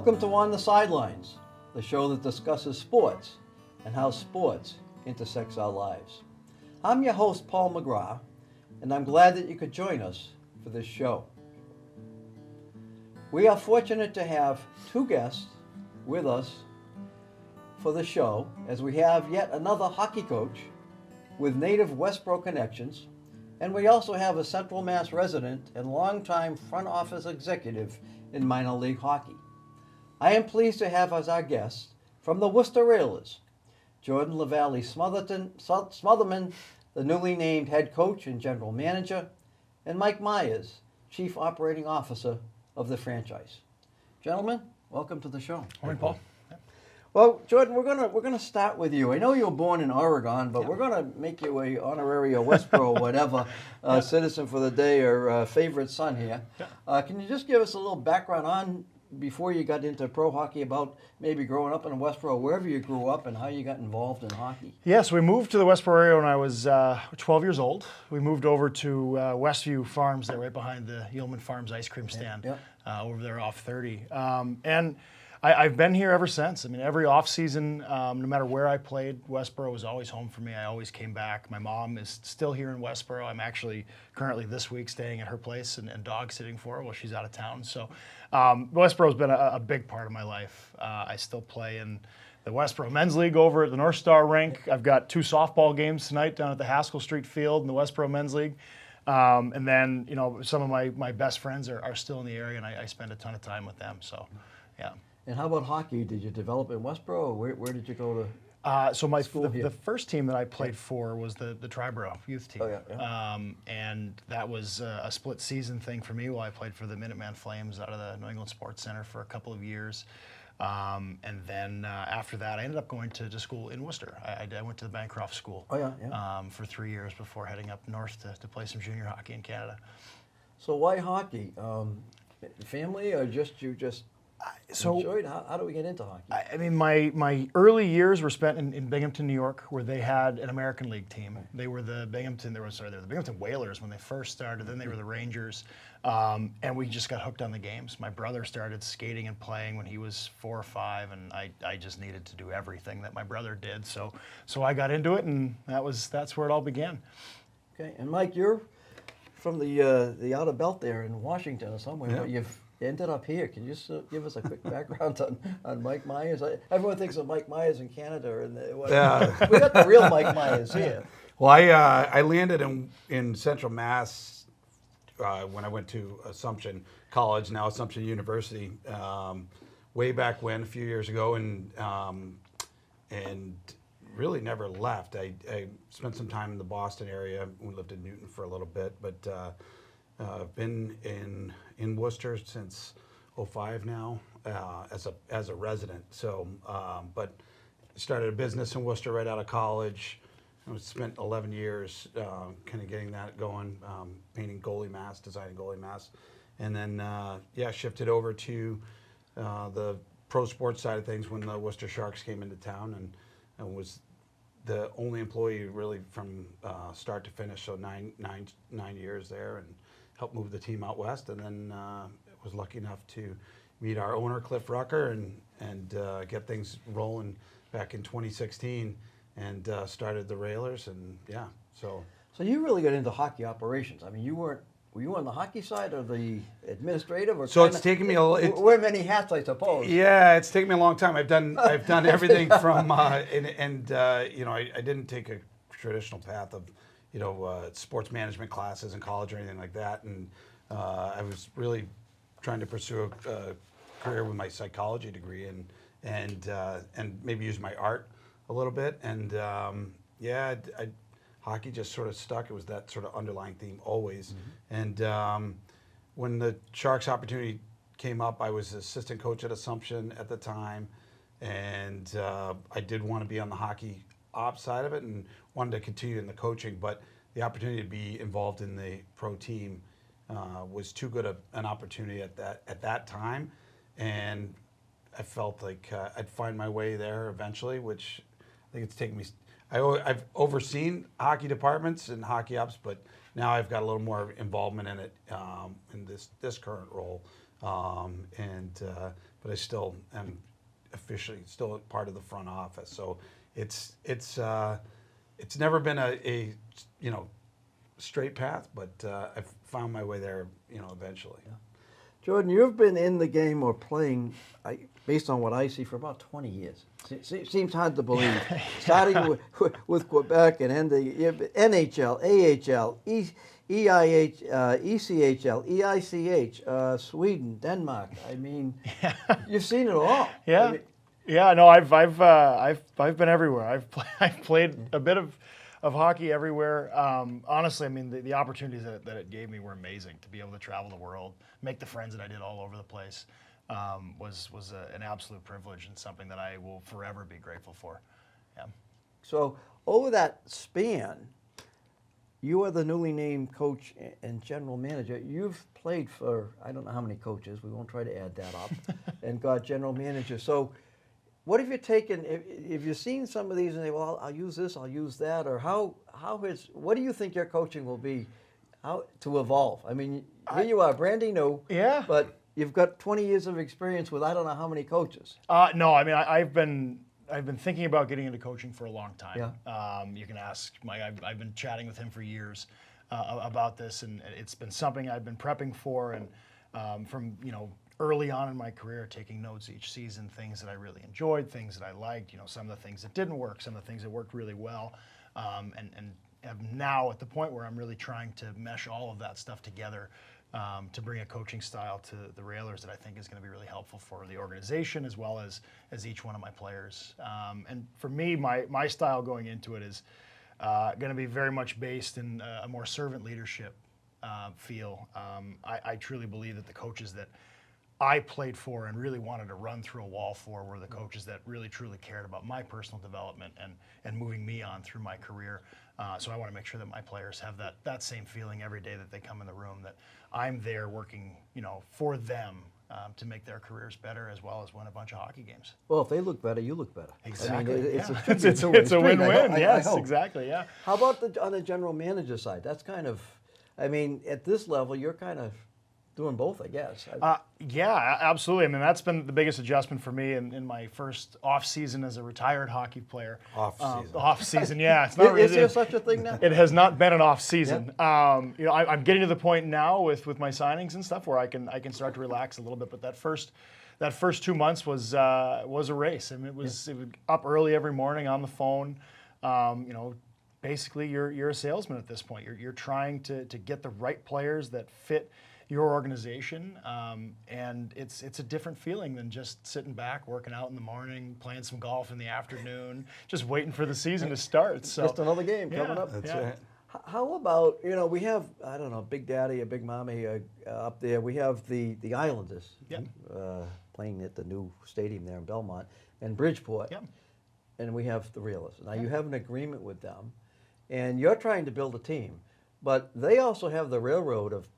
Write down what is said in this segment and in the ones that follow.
Welcome to On the Sidelines, the show that discusses sports and how sports intersects our lives. I'm your host, Paul McGrath, and I'm glad that you could join us for this show. We are fortunate to have two guests with us for the show, as we have yet another hockey coach with native Westborough connections, and we also have a Central Mass resident and longtime front office executive in minor league hockey. I am pleased to have as our guest from the Worcester Railers, Jordan Lavallee-Smotherman, the newly named head coach and general manager, and Mike Myers, chief operating officer of the franchise. Gentlemen, welcome to the show. Morning, Paul. Well, Jordan, we're gonna start with you. I know you were born in Oregon, but we're gonna make you a honorary or Westborough, whatever, citizen for the day or favorite son here. Can you just give us a little background on before you got into pro hockey, about maybe growing up in Westborough, wherever you grew up, and how you got involved in hockey? Yes, we moved to the Westborough area when I was 12 years old. We moved over to Westview Farms, there right behind the Yeoman Farms ice cream stand, over there off 30. And I've been here ever since. I mean, every off season, no matter where I played, Westborough was always home for me. I always came back. My mom is still here in Westborough. I'm actually currently this week staying at her place and dog sitting for her while she's out of town. So Westborough's been a big part of my life. I still play in the Westborough Men's League over at the North Star rink. I've got 2 softball games tonight down at the Haskell Street Field in the Westborough Men's League. And then, you know, some of my best friends are still in the area, and I spend a ton of time with them. So, yeah. And how about hockey? Did you develop in Westborough, or where did you go to? So the first team that I played for was the Triborough youth team. And that was a split season thing for me while I played for the Minuteman Flames out of the New England Sports Center for a couple of years. And then after that, I ended up going to school in Worcester. I went to the Bancroft School for 3 years before heading up north to play some junior hockey in Canada. So why hockey? Family, or just enjoyed? How do we get into hockey? I mean, my early years were spent in Binghamton, New York, where they had an American League team. They were the Binghamton Whalers when they first started. Then they were the Rangers, and we just got hooked on the games. My brother started skating and playing when he was 4 or 5, and I just needed to do everything that my brother did. So I got into it, and that's where it all began. Okay, and Mike, you're from the outer belt there in Washington or somewhere, but you've ended up here. Can you just give us a quick background on Mike Myers? Everyone thinks of Mike Myers in Canada, and we got the real Mike Myers here. Well, I landed in Central Mass when I went to Assumption College, now Assumption University, way back when, a few years ago, and really never left. I spent some time in the Boston area. We lived in Newton for a little bit, but I've been in Worcester since '05 now as a resident. So, but started a business in Worcester right out of college. I spent 11 years kind of getting that going, painting goalie masks, designing goalie masks, and then shifted over to the pro sports side of things when the Worcester Sharks came into town, and was the only employee really from start to finish. So nine years there, and helped move the team out west, and then was lucky enough to meet our owner, Cliff Rucker, and get things rolling back in 2016, and started the Railers, and so you really got into hockey operations. I mean, were you on the hockey side or the administrative? Or so it's taken me wear many hats, I suppose. Yeah, it's taken me a long time. I've done everything from I didn't take a traditional path of sports management classes in college or anything like that, and I was really trying to pursue a career with my psychology degree and maybe use my art a little bit, and hockey just sort of stuck. It was that sort of underlying theme always, and when the Sharks opportunity came up, I was assistant coach at Assumption at the time, and I did want to be on the hockey ops side of it and wanted to continue in the coaching, but the opportunity to be involved in the pro team was too good an opportunity at that time, and I felt like I'd find my way there eventually, which I think it's taken me. I've overseen hockey departments and hockey ops, but now I've got a little more involvement in it in this current role, and but I still am officially still part of the front office. So it's never been a straight path, but I've found my way there, eventually. Yeah. Jordan, you've been in the game or playing, based on what I see, for about 20 years. Seems hard to believe. Starting with Quebec and ending NHL, AHL, EIH, ECHL, EICH, Sweden, Denmark. I mean, you've seen it all. Yeah. I mean, yeah. No, I've been everywhere. I've played a bit of hockey everywhere. Honestly, I mean, the opportunities that it gave me were amazing. To be able to travel the world, make the friends that I did all over the place, was an absolute privilege and something that I will forever be grateful for. Yeah. So over that span, you are the newly named coach and general manager. You've played for, I don't know how many coaches, we won't try to add that up, and got general manager. So what have you taken, if you've seen some of these and say, well, I'll use this, I'll use that, or what do you think your coaching will be to evolve? I mean, here you are, brandy new, Yeah. but you've got 20 years of experience with I don't know how many coaches. No, I mean, I've been thinking about getting into coaching for a long time. Yeah. You can ask Mike. I've been chatting with him for years about this, and it's been something I've been prepping for, and from early on in my career, taking notes each season, things that I really enjoyed, things that I liked, some of the things that didn't work, some of the things that worked really well, and am now at the point where I'm really trying to mesh all of that stuff together. To bring a coaching style to the Railers that I think is going to be really helpful for the organization as well as each one of my players. And for me, my style going into it is going to be very much based in a more servant leadership feel. I truly believe that the coaches that I played for and really wanted to run through a wall for were the coaches that really truly cared about my personal development and moving me on through my career. So I want to make sure that my players have that same feeling every day that they come in the room, that I'm there working, for them to make their careers better as well as win a bunch of hockey games. Well, if they look better, you look better. Exactly. I mean, It's a win-win. Yes, exactly. Yeah. How about on the general manager side? That's kind of, I mean, at this level, you're kind of doing both, I guess. Yeah, absolutely. I mean, that's been the biggest adjustment for me in my first off season as a retired hockey player. Off season, yeah. It's not Is there such a thing now? It has not been an off season. Yeah. I'm getting to the point now with my signings and stuff where I can start to relax a little bit. But that first 2 months was a race. I mean, it was up early every morning on the phone. Basically, you're a salesman at this point. You're trying to get the right players that fit your organization, and it's a different feeling than just sitting back, working out in the morning, playing some golf in the afternoon, just waiting for the season to start. So just another game coming up. That's right. How about, we have, I don't know, Big Daddy or Big Mommy up there. We have the Islanders playing at the new stadium there in Belmont, and Bridgeport. Yep. And we have the Railers. Now you have an agreement with them, and you're trying to build a team, but they also have the railroad of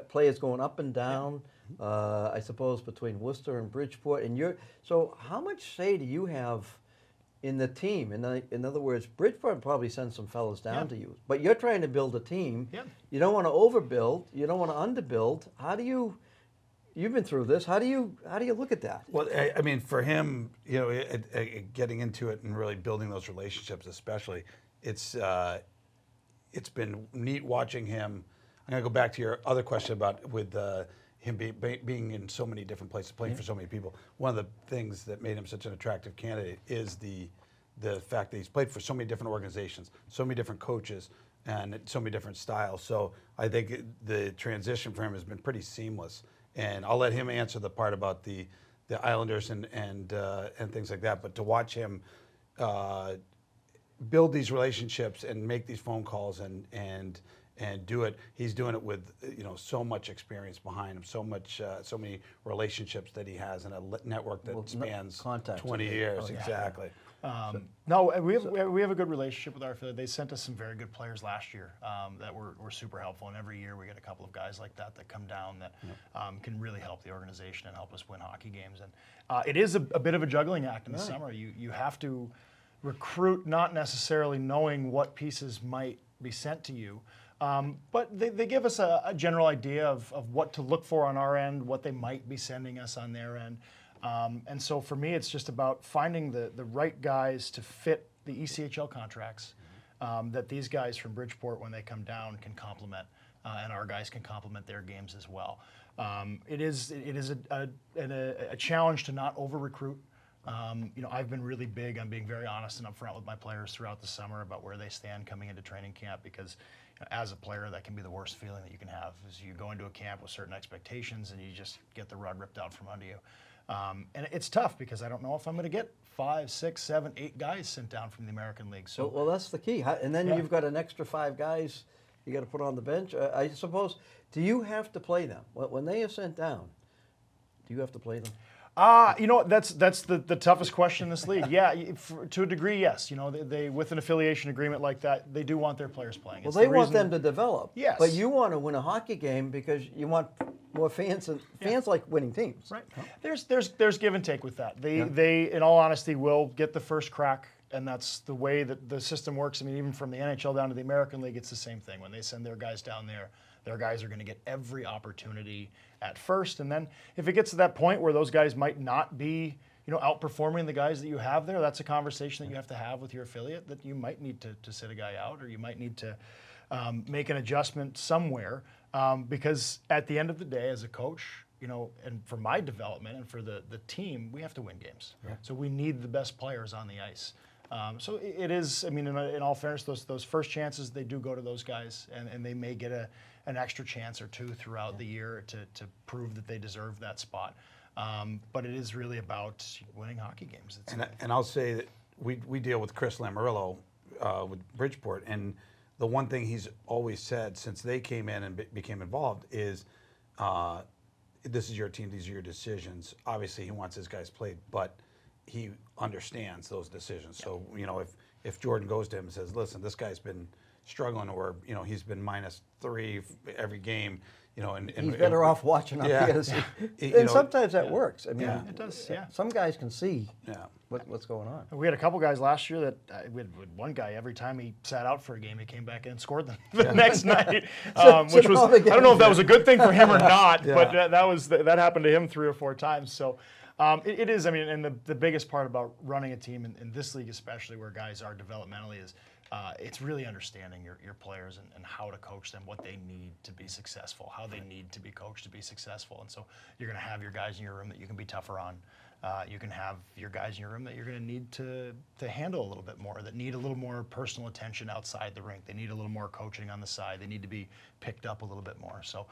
players going up and down, I suppose, between Worcester and Bridgeport. And so how much say do you have in the team? In other words, Bridgeport probably sends some fellas down to you, but you're trying to build a team. Yep. You don't want to overbuild. You don't want to underbuild. How do you? You've been through this. How do you look at that? Well, I mean, for him, getting into it and really building those relationships, especially, it's been neat watching him. I'm going to go back to your other question about with him being in so many different places, playing for so many people. One of the things that made him such an attractive candidate is the fact that he's played for so many different organizations, so many different coaches, and so many different styles. So I think the transition for him has been pretty seamless. And I'll let him answer the part about the Islanders and things like that. But to watch him build these relationships and make these phone calls and do it, he's doing it with so much experience behind him, so many relationships that he has, and a network that spans 20 years. Exactly. No, we have a good relationship with our affiliate. They sent us some very good players last year that were super helpful, and every year we get a couple of guys like that come down that can really help the organization and help us win hockey games. And it is a bit of a juggling act in the summer. You have to recruit, not necessarily knowing what pieces might be sent to you, but they give us a general idea of what to look for on our end, what they might be sending us on their end. And so for me, it's just about finding the right guys to fit the ECHL contracts that these guys from Bridgeport, when they come down, can complement, and our guys can complement their games as well. It is a challenge to not over-recruit. I've been really big on being very honest and upfront with my players throughout the summer about where they stand coming into training camp, because as a player, that can be the worst feeling that you can have, is you go into a camp with certain expectations and you just get the rug ripped out from under you. And it's tough because I don't know if I'm going to get 5, 6, 7, 8 guys sent down from the American League. So, well, that's the key. And then you've got an extra 5 guys you got to put on the bench. I suppose, do you have to play them? When they are sent down, do you have to play them? That's the toughest question in this league. Yeah, to a degree, yes. They with an affiliation agreement like that, they do want their players playing. Well, they want them to develop. Yes. But you want to win a hockey game because you want more fans, and fans like winning teams. Right. There's give and take with that. They, in all honesty, will get the first crack, and that's the way that the system works. I mean, even from the NHL down to the American League, it's the same thing. When they send their guys down there, their guys are going to get every opportunity at first, and then if it gets to that point where those guys might not be, outperforming the guys that you have there, that's a conversation that you have to have with your affiliate, that you might need to sit a guy out, or you might need to make an adjustment somewhere, because at the end of the day, as a coach, and for my development and for the team, we have to win games. Yeah. So we need the best players on the ice. So it is, I mean, in all fairness, those first chances, they do go to those guys, and they may get an extra chance or two throughout the year to prove that they deserve that spot. But it is really about winning hockey games. And I'll say that we deal with Chris Lamoriello with Bridgeport, and the one thing he's always said since they came in and became involved is, this is your team, these are your decisions. Obviously, he wants his guys played, but he understands those decisions. So, if Jordan goes to him and says, listen, this guy's been struggling, or, he's been -3 every game, and he's better off watching up here. And sometimes that works. I mean, it does, yeah. Some guys can see what's going on. We had a couple guys last year that, we had one guy, every time he sat out for a game, he came back in and scored the next night, which was, I don't know if that was a good thing for him or not, but that happened to him 3 or 4 times. So it is, I mean, and the biggest part about running a team in this league, especially where guys are developmentally, is it's really understanding your players and how to coach them, what they need to be successful, how they need to be coached to be successful. And so you're going to have your guys in your room that you can be tougher on. You can have your guys in your room that you're going to need to handle a little bit more, that need a little more personal attention outside the rink. They need a little more coaching on the side. They need to be picked up a little bit more. So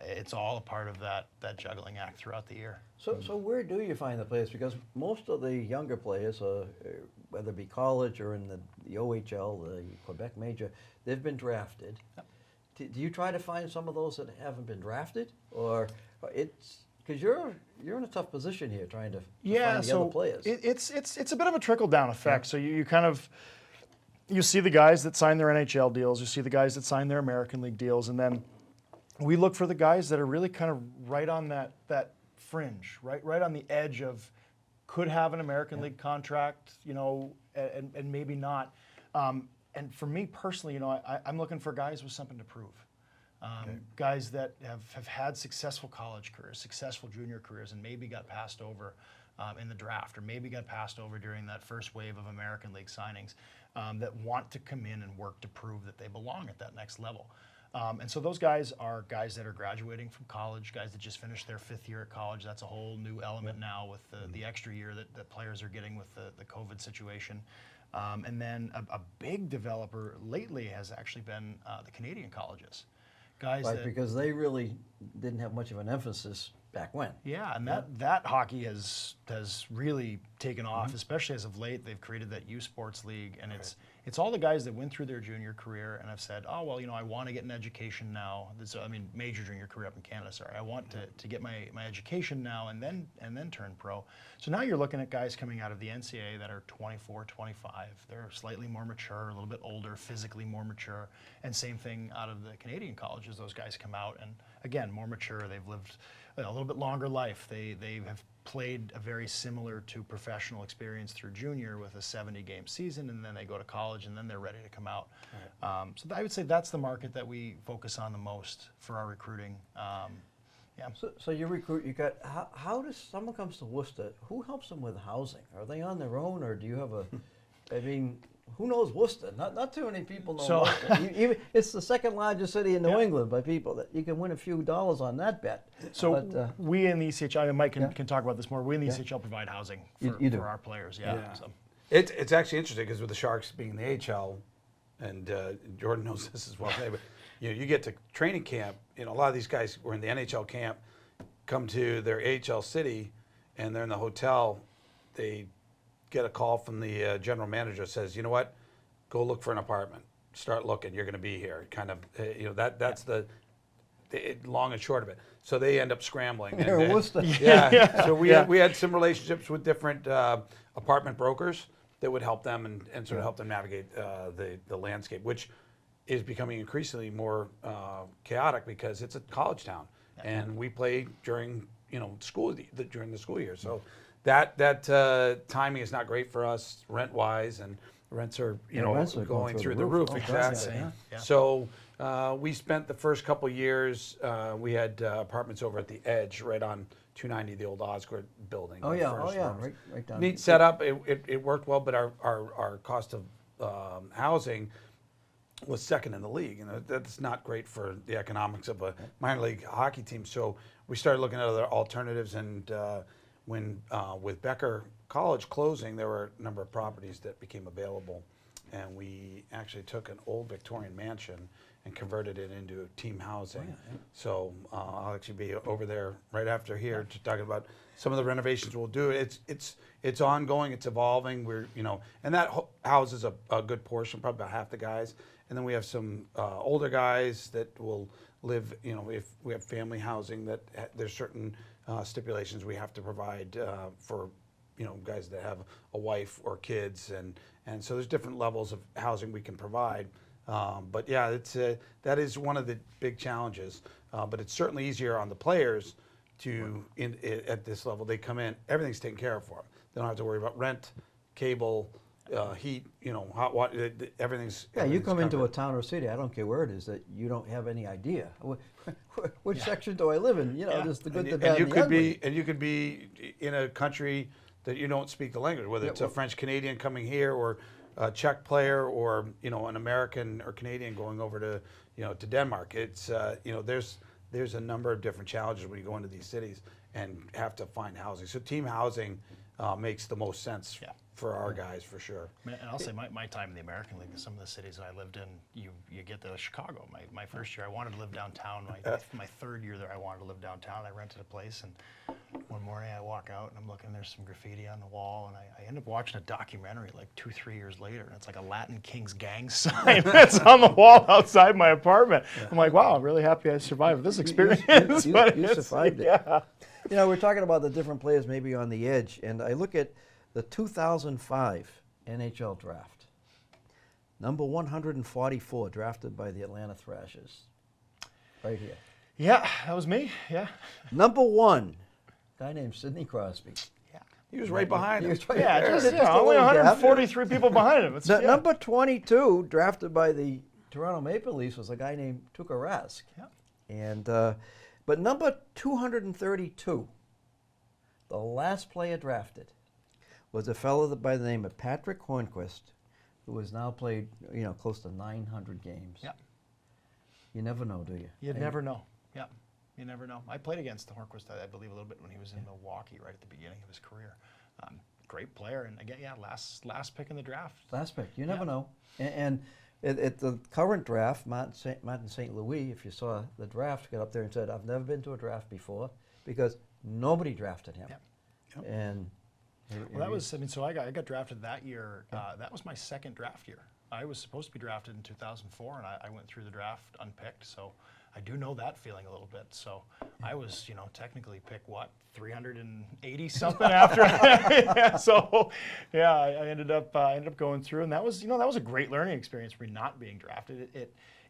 it's all a part of that juggling act throughout the year. So where do you find the players? Because most of the younger players, whether it be college or in the OHL, the Quebec Major, they've been drafted. Yep. Do you try to find some of those that haven't been drafted, or it's because you're in a tough position here trying to find the other players? It's a bit of a trickle down effect. Yeah. So you kind of see the guys that sign their NHL deals, you see the guys that sign their American League deals, and then we look for the guys that are really kind of right on that fringe, right on the edge of could have an American League contract, and maybe not. And for me personally, I'm looking for guys with something to prove. Guys that have had successful college careers, successful junior careers, and maybe got passed over in the draft, or maybe got passed over during that first wave of American League signings, that want to come in and work to prove that they belong at that next level. And so those guys are guys that are graduating from college, guys that just finished their 5th year at college. That's a whole new element now with the extra year that players are getting with the COVID situation. And then a big developer lately has actually been the Canadian colleges. Guys because they really didn't have much of an emphasis back when. Yeah, and that hockey has really taken off, especially as of late. They've created that U Sports League, and it's all the guys that went through their junior career and have said, oh, well, I want to get an education now. Major junior career up in Canada, sorry. I want to get my education now and then turn pro. So now you're looking at guys coming out of the NCAA that are 24, 25. They're slightly more mature, a little bit older, physically more mature. And same thing out of the Canadian colleges. Those guys come out and, again, more mature. They've lived a little bit longer life. They have played a very similar to professional experience through junior with a 70-game season, and then they go to college, and then they're ready to come out. Right. So I would say that's the market that we focus on the most for our recruiting. Yeah. So you recruit. You got. How does someone comes to Worcester? Who helps them with housing? Are they on their own, or do you have a? I mean, who knows Worcester? Not too many people know Worcester. It's the second largest city in New England by people. That you can win a few dollars on that bet. So but, we in the ECHL, and Mike can talk about this more. We in the ECHL provide housing for our players. Yeah. So. It's actually interesting because with the Sharks being in the AHL, and Jordan knows this as well. But you get to training camp. A lot of these guys were in the NHL camp, come to their AHL city, and they're in the hotel. They get a call from the general manager says, you know what, go look for an apartment. Start looking. You're going to be here. Kind of, that's the long and short of it. So they end up scrambling. So we had some relationships with different apartment brokers that would help them and sort of help them navigate the landscape, which is becoming increasingly more chaotic because it's a college town, and we play during during the school year. So that timing is not great for us rent wise, and rents are going through the roof. Exactly. Yeah. So we spent the first couple years. We had apartments over at the Edge, right on 290, the old Osgood building. right down. Neat setup. It worked well, but our cost of housing was second in the league, and that's not great for the economics of a minor league hockey team. So we started looking at other alternatives, and when with Becker College closing, there were a number of properties that became available, and we actually took an old Victorian mansion and converted it into team housing. So I'll actually be over there right after here to talking about some of the renovations we'll do. It's ongoing, it's evolving. And that houses a good portion, probably about half the guys. And then we have some older guys that will live. If we have family housing, that there's certain stipulations we have to provide for guys that have a wife or kids, and so there's different levels of housing we can provide. But yeah, that is one of the big challenges. But it's certainly easier on the players at this level. They come in, everything's taken care of for them. They don't have to worry about rent, cable, heat, hot water. Everything's you come covered. into a town or city, I don't care where it is, that you don't have any idea which section do I live in. Just the good, the bad, and the ugly. And you could be in a country that you don't speak the language, whether it's a French Canadian coming here, or a Czech player, or an American or Canadian going over to Denmark. It's there's a number of different challenges when you go into these cities and have to find housing. So team housing makes the most sense for our guys, for sure. And I'll say my time in the American League, some of the cities I lived in, you get to Chicago. My first year, I wanted to live downtown. My third year there, I wanted to live downtown. I rented a place, and one morning I walk out and I'm looking, there's some graffiti on the wall, and I end up watching a documentary like 2-3 years later, and it's like a Latin Kings gang sign that's on the wall outside my apartment. I'm like, wow, I'm really happy I survived this experience. You survived it. Yeah. We're talking about the different players maybe on the edge, and I look at the 2005 NHL Draft. Number 144, drafted by the Atlanta Thrashers. Right here. Yeah, that was me. Yeah. Number 1, guy named Sidney Crosby. Yeah. He was right behind him. Only 143 people behind him. Number 22, drafted by the Toronto Maple Leafs, was a guy named Tuukka Rask. Yeah. And but number 232, the last player drafted, was a fellow by the name of Patrick Hornquist, who has now played, close to 900 games. Yeah. You never know, do you? You never know. Yeah. You never know. I played against Hornquist, I believe, a little bit when he was in Milwaukee right at the beginning of his career. Great player, and again, last pick in the draft. Last pick. You never know. And at the current draft, Martin St. Louis, if you saw the draft, got up there and said, "I've never been to a draft before," because nobody drafted him. Yep. And well, that was, so I got drafted that year. That was my second draft year. I was supposed to be drafted in 2004, and I went through the draft unpicked, so I do know that feeling a little bit. So I was, technically picked, 380 something after. So yeah, I ended up going through, and that was a great learning experience for me not being drafted.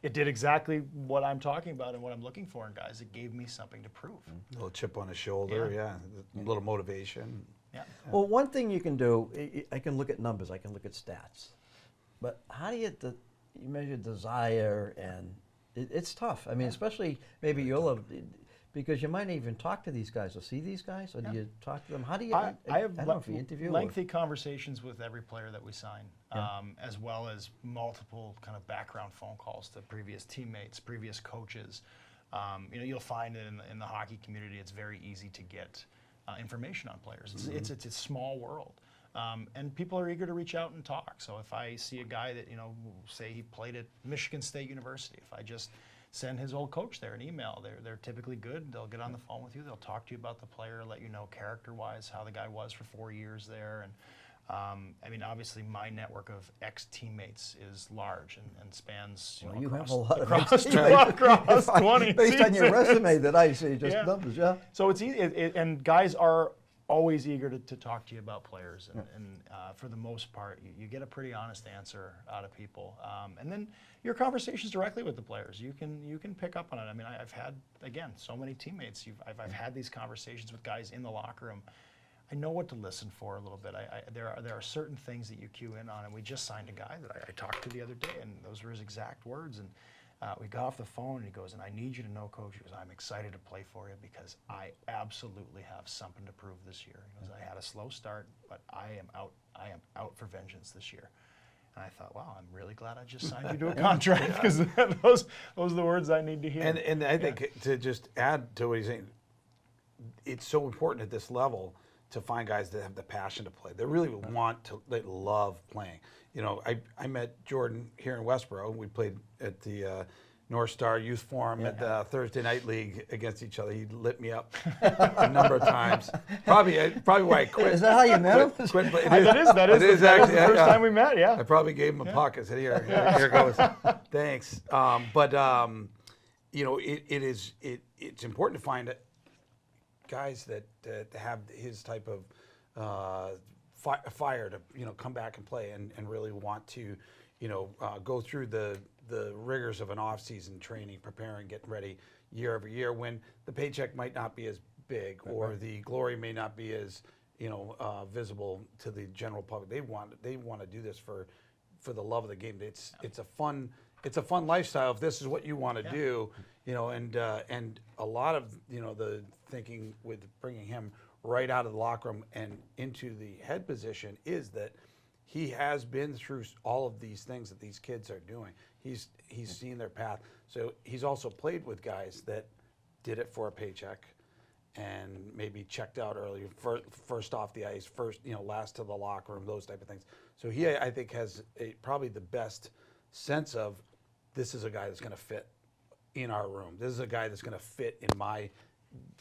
It did exactly what I'm talking about and what I'm looking for in guys. It gave me something to prove. A little chip on his shoulder, a little motivation. Yeah. Well, one thing you can do, I can look at numbers, I can look at stats, but how do you measure desire? And it's tough. I mean, especially maybe you'll have, Because you might even talk to these guys or see these guys, or do you talk to them? How do you? I have don't know if you interview lengthy conversations with every player that we sign, Yeah. as well as multiple kind of background phone calls to previous teammates, previous coaches. You'll find that in the hockey community, it's very easy to get information on players. It's a small world. And people are eager to reach out and talk. So if I see a guy that, say he played at Michigan State University, if I just send his old coach there an email, they're typically good. They'll get on the phone with you. They'll talk to you about the player, let you know character-wise how the guy was for 4 years there. And obviously my network of ex-teammates is large and spans, Well, you across, have a lot of across, ex-teammates. across 20 Based on your seasons. resume that I see, just Yeah. numbers, yeah. So it's easy, and guys are always eager to talk to you about players, and for the most part, you get a pretty honest answer out of people, and then your conversations directly with the players, you can pick up on it. I mean, I've had, again, so many teammates. I've had these conversations with guys in the locker room. I know what to listen for a little bit. There are certain things that you cue in on, and we just signed a guy that I talked to the other day, and those were his exact words. And we got off the phone, and he goes, "And I need you to know, Coach," he goes, "I'm excited to play for you because I absolutely have something to prove this year." He goes, "I had a slow start, but I am out for vengeance this year." And I thought, wow, I'm really glad I just signed you to a contract, because those are the words I need to hear. And I think to just add to what he's saying, it's so important at this level to find guys that have the passion to play. They really they love playing. I met Jordan here in Westborough. We played at the North Star Youth Forum at the Thursday Night League against each other. He lit me up a number of times. Probably why I quit. Is that how you met him? That is the first time we met, yeah. I probably gave him a puck. I said, here goes. Thanks. It's important to find guys that have his type of fire to come back and play and really want to go through the rigors of an off-season training, preparing, getting ready year over year, when the paycheck might not be as big or the glory may not be as visible to the general public. They want to do this for the love of the game. It's a fun lifestyle if this is what you want to do, and a lot of the thinking with bringing him right out of the locker room and into the head position is that he has been through all of these things that these kids are doing. He's seen their path. So he's also played with guys that did it for a paycheck and maybe checked out early, first off the ice, last to the locker room, those type of things. So he, I think, has probably the best sense of, this is a guy that's going to fit in our room. This is a guy that's going to fit in my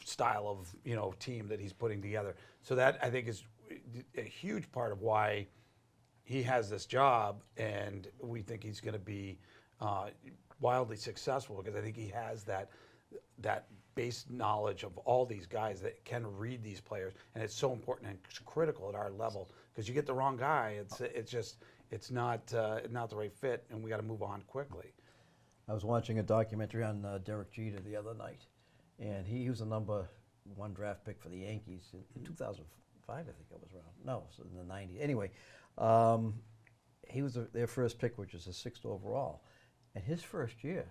style of team that he's putting together. So that, I think, is a huge part of why he has this job, and we think he's going to be wildly successful, because I think he has that base knowledge of all these guys that can read these players, and it's so important and it's critical at our level, because you get the wrong guy, it's not the right fit, and we got to move on quickly. I was watching a documentary on Derek Jeter the other night, and he was the number 1 draft pick for the Yankees in 2005, I think it was around. No, it was in the 90s. Anyway, he was their first pick, which was a 6th overall. And his first year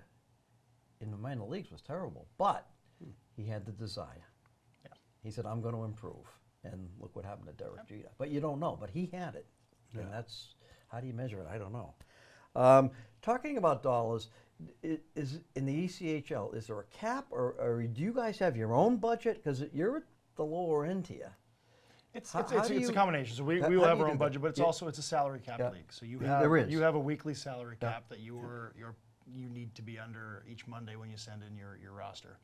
in the minor leagues was terrible, but he had the desire. Yeah. He said, "I'm going to improve." And look what happened to Derek Jeter. But you don't know, but he had it. Yeah. And that's, how do you measure it? I don't know. Talking about dollars, is in the ECHL, is there a cap, or do you guys have your own budget? Because you're at the lower end here. It's a combination. So we will have our own budget, but it's a salary cap league. So you have a weekly salary cap that you need to be under each Monday when you send in your roster.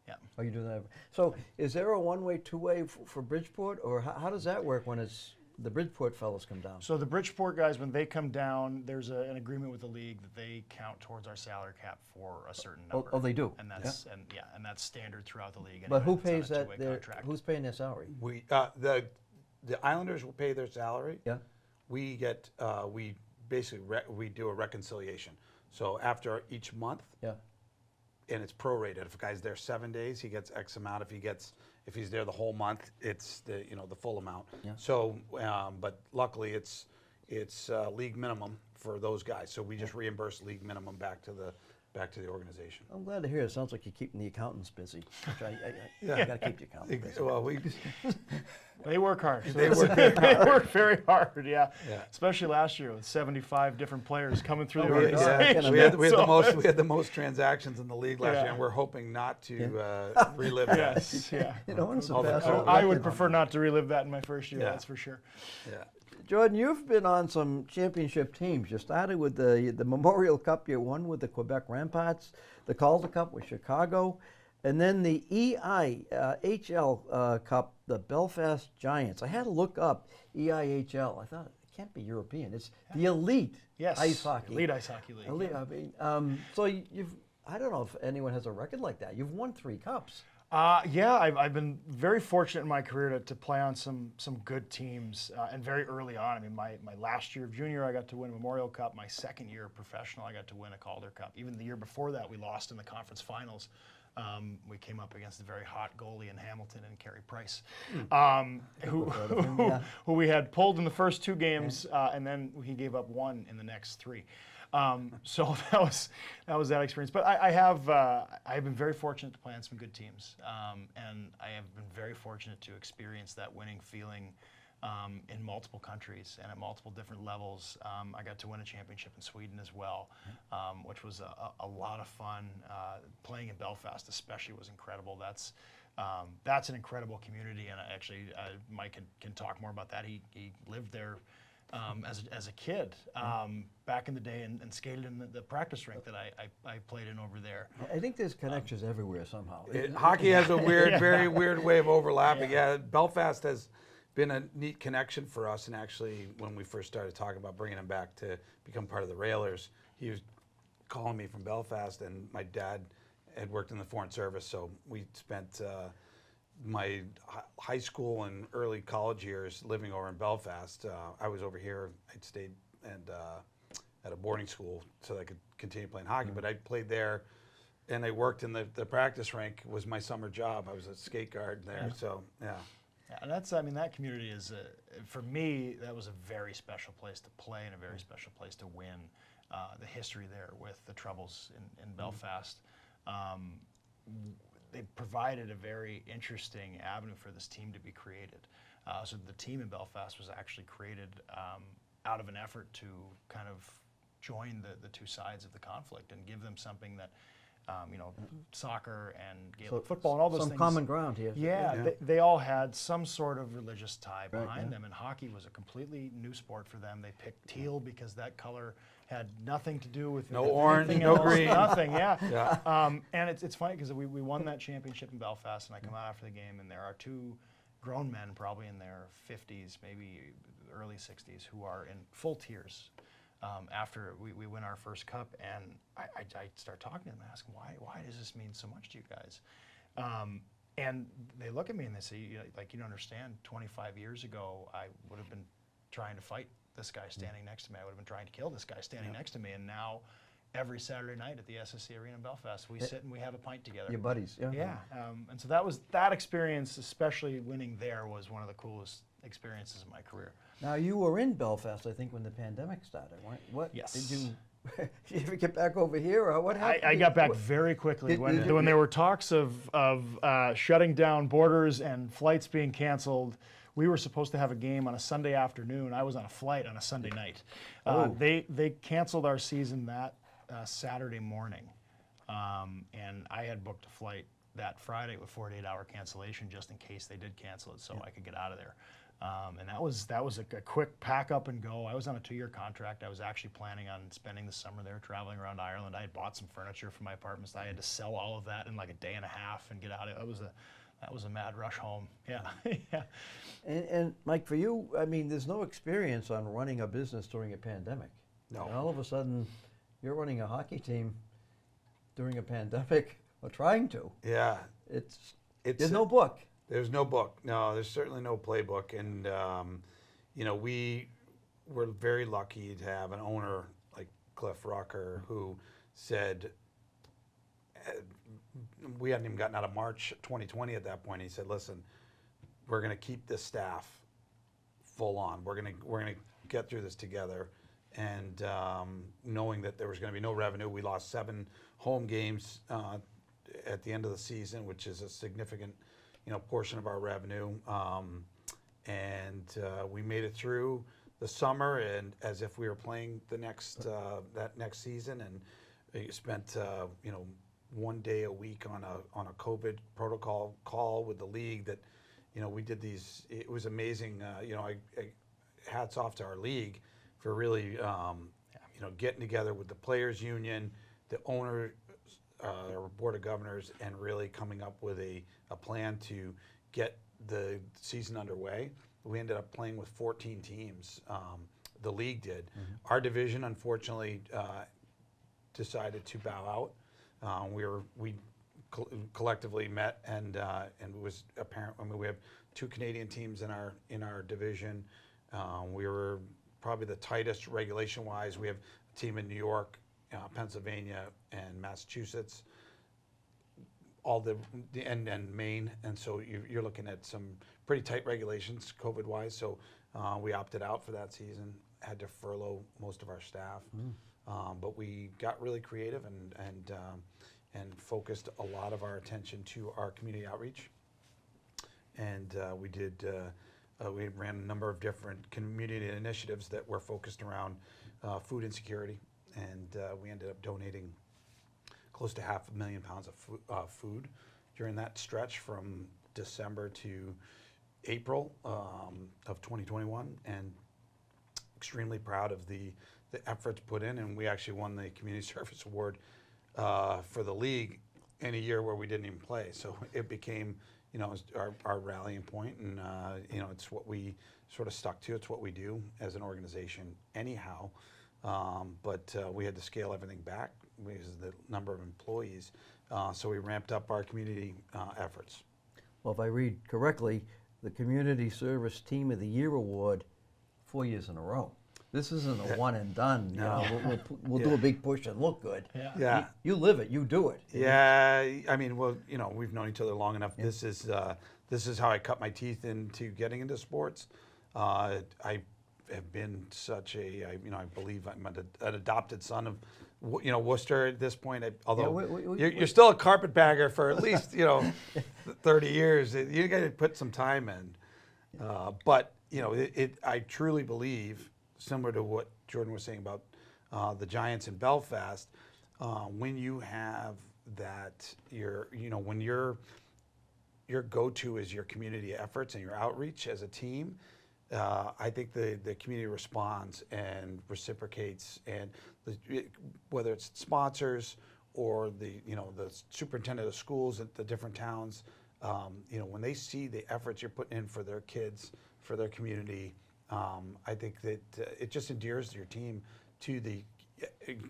Yeah. Oh, you do that. So is there a one-way, two-way for Bridgeport, or how does that work when it's the Bridgeport fellows come down? So the Bridgeport guys, when they come down, there's an agreement with the league that they count towards our salary cap for a certain number. Oh, they do. And that's and that's standard throughout the league. But who It's on a pays that? two-way contract. Who's paying their salary? We the Islanders will pay their salary. Yeah. We get we basically we do a reconciliation. So after each month, Yeah. and it's prorated. If a guy's there 7 days, he gets X amount. If he's there the whole month, it's the full amount. Yeah. So, but luckily it's league minimum for those guys. So we just reimburse league minimum back to back to the organization. I'm glad to hear it. Sounds like you're keeping the accountants busy. Which I got to keep the accountants busy. Well, They work hard. They work very They work very hard, yeah. Yeah. Especially last year with 75 different players coming through the yeah. organization. we had So- the most transactions in the league last year, and we're hoping not to relive that. Yes, yeah. You know, it's All the- best. I would prefer not to relive that in my first year, Yeah. that's for sure. Yeah. Jordan, you've been on some championship teams. You started with the Memorial Cup you won with the Quebec Ramparts, the Calder Cup with Chicago, and then the EIHL Cup, the Belfast Giants. I had to look up EIHL. I thought it can't be European. It's the elite Yes, ice hockey. Elite Ice Hockey League. Elite, yeah. I mean, so you've, I don't know if anyone has a record like that. You've won 3 cups. Yeah, I've been very fortunate in my career to play on some good teams, and very early on. I mean, my last year of junior, I got to win a Memorial Cup. My second year of professional, I got to win a Calder Cup. Even the year before that, we lost in the conference finals. We came up against a very hot goalie in Hamilton and Carey Price, who we had pulled in the first 2 games, and then he gave up 1 in the next 3. So that was that experience. But I've been very fortunate to play on some good teams, and I have been very fortunate to experience that winning feeling in multiple countries and at multiple different levels. I got to win a championship in Sweden as well, which was a lot of fun. Playing in Belfast especially was incredible. That's an incredible community, and Mike can talk more about that. He lived there as a kid back in the day and skated in the practice rink that I played in over there. I think there's connections everywhere somehow. Hockey has a very weird way of overlapping. Yeah, Belfast has been a neat connection for us, and actually when we first started talking about bringing him back to become part of the Railers, he was calling me from Belfast, and my dad had worked in the Foreign Service, so we spent my high school and early college years living over in Belfast. I was over here. I'd stayed at a boarding school so that I could continue playing hockey, but I played there, and I worked in the practice rink. Was my summer job. I was a skate guard there, so yeah. Yeah, and that community is, for me, that was a very special place to play and a very special place to win. The history there with the Troubles in Belfast, they provided a very interesting avenue for this team to be created. So the team in Belfast was actually created out of an effort to kind of join the 2 sides of the conflict and give them something that, soccer and Gaelic football and all those some things. common ground here. Yeah, they all had some sort of religious tie behind yeah. them, and hockey was a completely new sport for them. They picked teal because that color had nothing to do with No orange, anything no else, green. Nothing, yeah. Yeah. And it's funny because we won that championship in Belfast, and I come out after the game, and there are 2 grown men, probably in their 50s, maybe early 60s, who are in full tears. After we win our first cup, and I start talking to them and ask them, why does this mean so much to you guys? And they look at me and they say, you don't understand, 25 years ago, I would have been trying to fight this guy standing next to me. I would have been trying to kill this guy standing next to me. And now, every Saturday night at the SSC Arena in Belfast, we sit and we have a pint together. Your buddies, yeah. Yeah, and so that experience, especially winning there, was one of the coolest experiences of my career. Now, you were in Belfast, I think, when the pandemic started, right? What Yes. did you you ever get back over here, or what happened? I got back very quickly when there were talks of shutting down borders and flights being canceled. We were supposed to have a game on a Sunday afternoon. I was on a flight on a Sunday night. They canceled our season that Saturday morning, and I had booked a flight that Friday with 48-hour cancellation just in case they did cancel it, so I could get out of there. And that was a quick pack up and go. I was on a 2-year contract. I was actually planning on spending the summer there, traveling around Ireland. I had bought some furniture for my apartment. So I had to sell all of that in like a day and a half and get out of it. That was a mad rush home. Yeah. Yeah. And Mike, for you, I mean, there's no experience on running a business during a pandemic. No. And all of a sudden, you're running a hockey team during a pandemic, or trying to. Yeah. There's no book. There's no book. No, there's certainly no playbook. And, we were very lucky to have an owner like Cliff Rucker who said, we hadn't even gotten out of March 2020 at that point. He said, listen, we're going to keep this staff full on. We're going to get through this together. and knowing that there was going to be no revenue, we lost 7 home games at the end of the season, which is a significant, portion of our revenue. And we made it through the summer, and as if we were playing the next that next season, and we spent 1 day a week on a COVID protocol call with the league. That we did these. It was amazing. I hats off to our league for really getting together with the players union, the owner, our board of governors, and really coming up with a plan to get the season underway. We ended up playing with 14 teams. The league did. Our division, unfortunately, decided to bow out. We collectively met, and it was apparent. I mean, we have 2 Canadian teams in our division. We were probably the tightest regulation-wise. We have a team in New York, Pennsylvania, and Massachusetts. And Maine, and so you're looking at some pretty tight regulations COVID-wise. So we opted out for that season. Had to furlough most of our staff, but we got really creative and focused a lot of our attention to our community outreach. And we ran a number of different community initiatives that were focused around food insecurity, and we ended up donating close to 500,000 pounds of food during that stretch from December to April of 2021, and extremely proud of the efforts put in. And we actually won the Community Service Award for the league in a year where we didn't even play. So it became, our rallying point, and it's what we sort of stuck to. It's what we do as an organization anyhow. But we had to scale everything back because of the number of employees. So we ramped up our community efforts. Well, if I read correctly, the Community Service Team of the Year Award 4 years in a row. This isn't a one and done. We'll do a big push and look good. Yeah. You live it. You do it. Yeah. I mean, well, we've known each other long enough. Yeah. This is how I cut my teeth into getting into sports. I have been such a, I believe I'm an adopted son of, Worcester at this point. Although you're still a carpetbagger for at least 30 years. You got to put some time in. But I truly believe, similar to what Jordan was saying about the Giants in Belfast, when you have that, when your go-to is your community efforts and your outreach as a team, I think the community responds and reciprocates, and whether it's sponsors or the superintendent of schools at the different towns, when they see the efforts you're putting in for their kids, for their community, I think that it just endears your team to the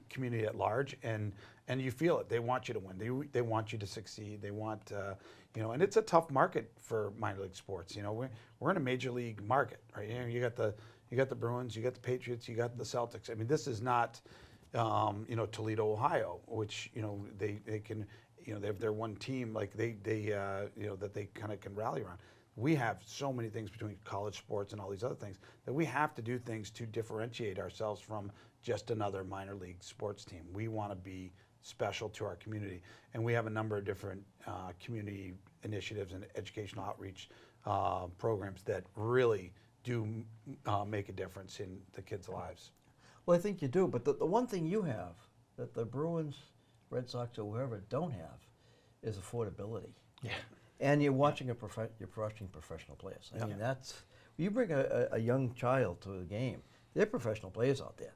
community at large, and you feel it. They want you to win. They want you to succeed. They want and it's a tough market for minor league sports. We're in a major league market, right? You got the Bruins, you got the Patriots, you got the Celtics. I mean, this is not Toledo, Ohio, which they can they have their one team, like they that they kind of can rally around. We have so many things between college sports and all these other things that we have to do things to differentiate ourselves from just another minor league sports team. We want to be special to our community, and we have a number of different community initiatives and educational outreach programs that really do make a difference in the kids' lives. Well, I think you do, but the one thing you have that the Bruins, Red Sox, or whoever don't have is affordability. Yeah. And you're watching you're watching professional players. I mean, that's, you bring a young child to a game, they're professional players out there.